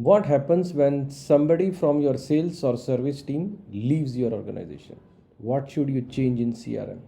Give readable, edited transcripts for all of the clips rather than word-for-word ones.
What happens when somebody from your sales or service team leaves your organization? What should you change in CRM?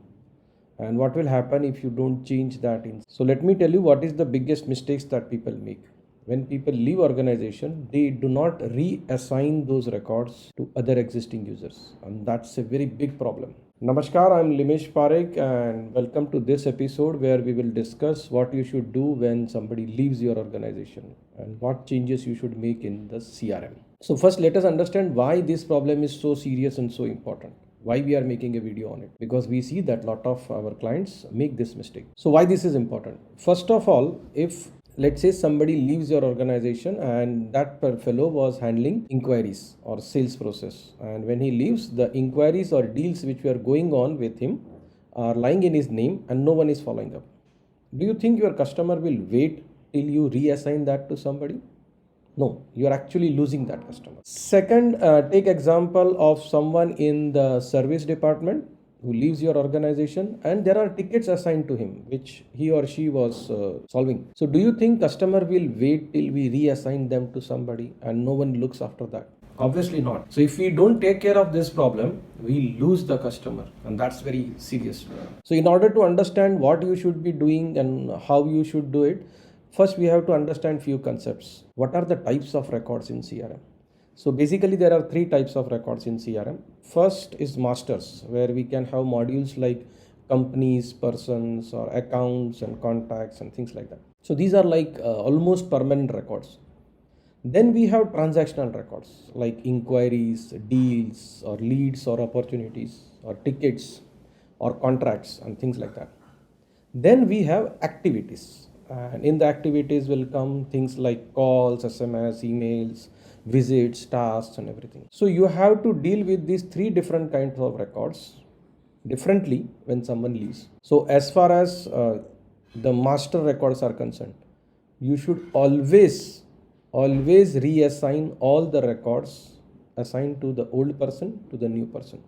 And what will happen if you don't change that in? So let me tell you what is the biggest mistakes that people make. When people leave organization, they do not reassign those records to other existing users, and that's a very big problem. Namaskar, I'm Limesh Parekh and welcome to this episode where we will discuss what you should do when somebody leaves your organization and what changes you should make in the CRM. So first let us understand why this problem is so serious and so important. Why we are making a video on it, because we see that lot of our clients make this mistake. So why this is important? First of all, if let's say somebody leaves your organization and that fellow was handling inquiries or sales process, and when he leaves, the inquiries or deals which were going on with him are lying in his name and no one is following up. Do you think your customer will wait till you reassign that to somebody? No, you are actually losing that customer. Second, take example of someone in the service department who leaves your organization and there are tickets assigned to him which he or she was solving. So do you think customer will wait till we reassign them to somebody and no one looks after that? Obviously not. So if we don't take care of this problem, we lose the customer, and that's very serious. So in order to understand what you should be doing and how you should do it, first we have to understand few concepts. What are the types of records in CRM? So basically there are three types of records in CRM. First is masters, where we can have modules like companies, persons, or accounts and contacts and things like that. So these are like almost permanent records. Then we have transactional records like inquiries, deals, or leads, or opportunities, or tickets, or contracts, and things like that. Then we have activities, and in the activities will come things like calls, SMS, emails, visits, tasks, and everything. So you have to deal with these three different kinds of records differently when someone leaves. So as far as the master records are concerned, you should always reassign all the records assigned to the old person to the new person.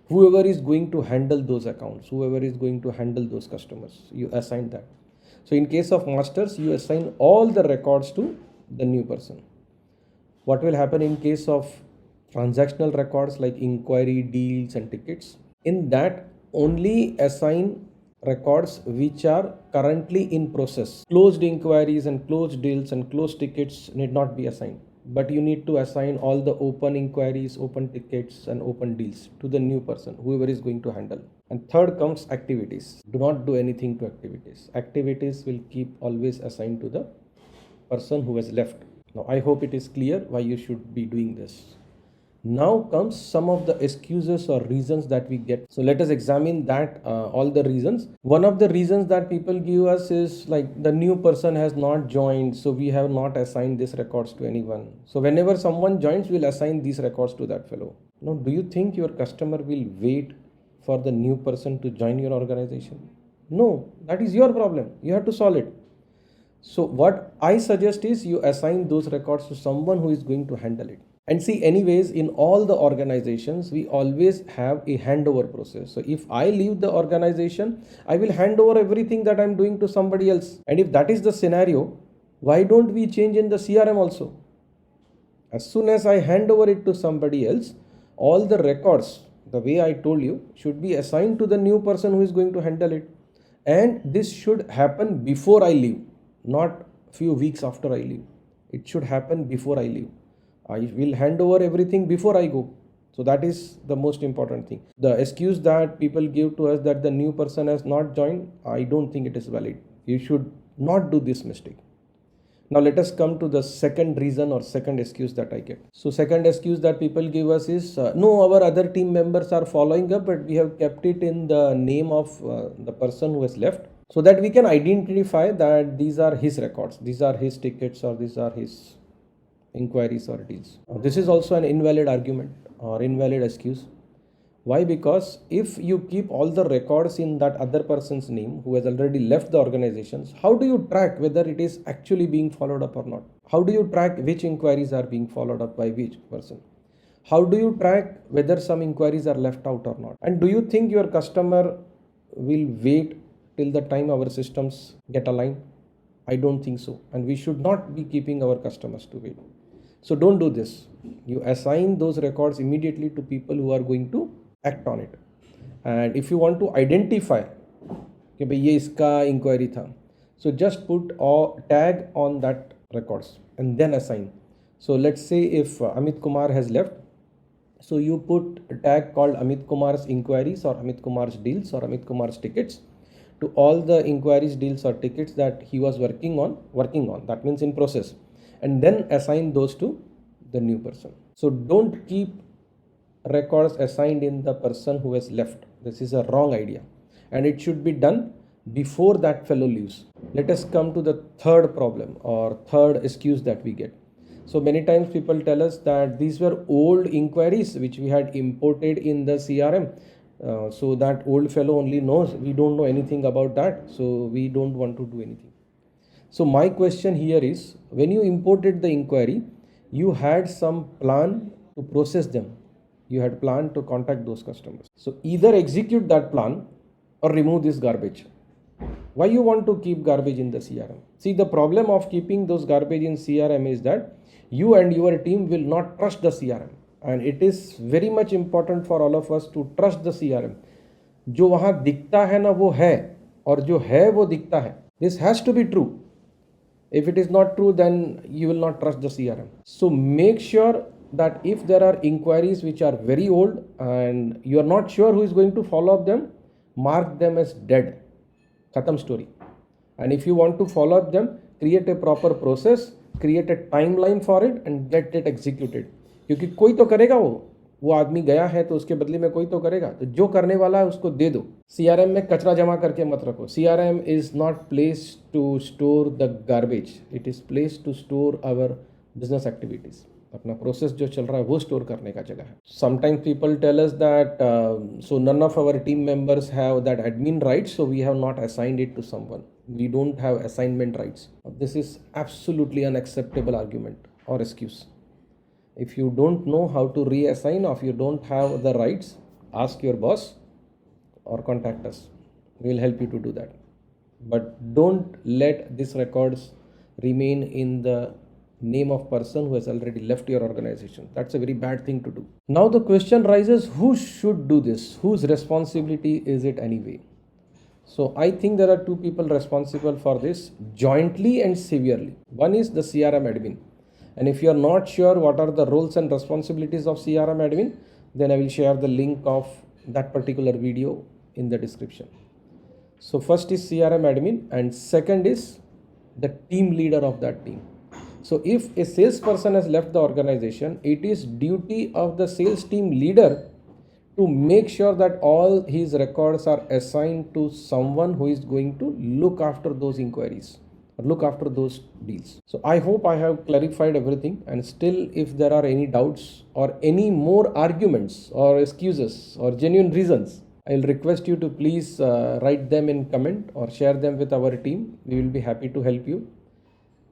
Whoever is going to handle those accounts, whoever is going to handle those customers, you assign that. So in case of masters, you assign all the records to the new person. What will happen in case of transactional records like inquiry, deals, and tickets? In that, only assign records which are currently in process. Closed inquiries and closed deals and closed tickets need not be assigned, but you need to assign all the open inquiries, open tickets, and open deals to the new person, whoever is going to handle. And third comes activities. Do not do anything to activities. Activities will keep always assigned to the person who has left. Now I hope it is clear why you should be doing this. Now comes some of the excuses or reasons that we get. So let us examine that all the reasons. One of the reasons that people give us is like the new person has not joined, so we have not assigned these records to anyone. So whenever someone joins, we'll assign these records to that fellow. Now, do you think your customer will wait for the new person to join your organization? No, that is your problem. You have to solve it. So what I suggest is you assign those records to someone who is going to handle it. And see, anyways, in all the organizations, we always have a handover process. So if I leave the organization, I will hand over everything that I'm doing to somebody else. And if that is the scenario, why don't we change in the CRM also? As soon as I hand over it to somebody else, all the records, the way I told you, should be assigned to the new person who is going to handle it. And this should happen before I leave, not few weeks after I leave. It should happen before I leave. I will hand over everything before I go. So that is the most important thing. The excuse that people give to us that the new person has not joined, I don't think it is valid. You should not do this mistake. Now let us come to the second reason or second excuse that I get. So second excuse that people give us is, no, our other team members are following up, but we have kept it in the name of the person who has left, so that we can identify that these are his records, these are his tickets, or these are his inquiries or deals. This is also an invalid argument or invalid excuse. Why? Because if you keep all the records in that other person's name who has already left the organizations, how do you track whether it is actually being followed up or not? How do you track which inquiries are being followed up by which person? How do you track whether some inquiries are left out or not? And do you think your customer will wait till the time our systems get aligned? I don't think so. And we should not be keeping our customers to wait. So don't do this. You assign those records immediately to people who are going to act on it. And if you want to identify कि भाई ये इसका inquiry था, so just put or tag on that records and then assign. So let's say if Amit Kumar has left, so you put a tag called Amit Kumar's inquiries or Amit Kumar's deals or Amit Kumar's tickets to all the inquiries, deals or tickets that he was working on, that means in process, and then assign those to the new person. So don't keep records assigned in the person who has left. This is a wrong idea, and it should be done before that fellow leaves. Let us come to the third problem or third excuse that we get. So many times people tell us that these were old inquiries which we had imported in the CRM. So that old fellow only knows, we don't know anything about that, so we don't want to do anything. So my question here is, when you imported the inquiry, you had some plan to process them. You had planned to contact those customers. So either execute that plan or remove this garbage. Why you want to keep garbage in the CRM? See, the problem of keeping those garbage in CRM is that you and your team will not trust the CRM. And it is very much important for all of us to trust the CRM. जो वहाँ दिखता है ना वो है, और जो है वो दिखता है. This has to be true. If it is not true, then you will not trust the CRM. So make sure that if there are inquiries which are very old and you are not sure who is going to follow up them, mark them as dead. Khatam story. And if you want to follow up them, create a proper process, create a timeline for it and get it executed. क्योंकि कोई तो करेगा, वो आदमी गया है तो उसके बदले में कोई तो करेगा, तो जो करने वाला है उसको दे दो. CRM में कचरा जमा करके मत रखो. CRM is not place to store the garbage. It is place to store our business activities. अपना प्रोसेस जो चल रहा है वो स्टोर करने का जगह है. Sometimes people tell us that so none of our team members have that admin rights, so we have not assigned it to someone. We don't have assignment rights. This is absolutely unacceptable argument or excuse. If you don't know how to reassign or if you don't have the rights, ask your boss or contact us. We will help you to do that. But don't let these records remain in the name of person who has already left your organization. That's a very bad thing to do. Now the question rises, who should do this? Whose responsibility is it anyway? So I think there are two people responsible for this jointly and severely. One is the CRM admin. And if you are not sure what are the roles and responsibilities of CRM admin, then I will share the link of that particular video in the description. So first is CRM admin and second is the team leader of that team. So if a salesperson has left the organization, it is duty of the sales team leader to make sure that all his records are assigned to someone who is going to look after those inquiries or look after those deals. So I hope I have clarified everything, and still if there are any doubts or any more arguments or excuses or genuine reasons, I'll request you to please write them in comment or share them with our team. We will be happy to help you.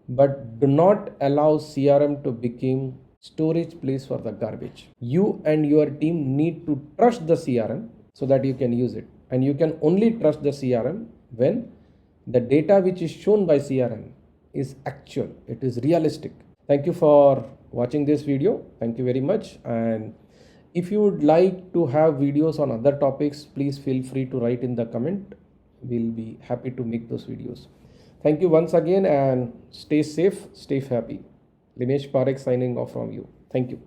But do not allow CRM to become storage place for the garbage. You and your team need to trust the CRM so that you can use it. And you can only trust the CRM when the data which is shown by CRM is actual, it is realistic. Thank you for watching this video. Thank you very much. And if you would like to have videos on other topics, please feel free to write in the comment. We'll be happy to make those videos. Thank you once again and stay safe, stay happy. Dinesh Parekh signing off from you. Thank you.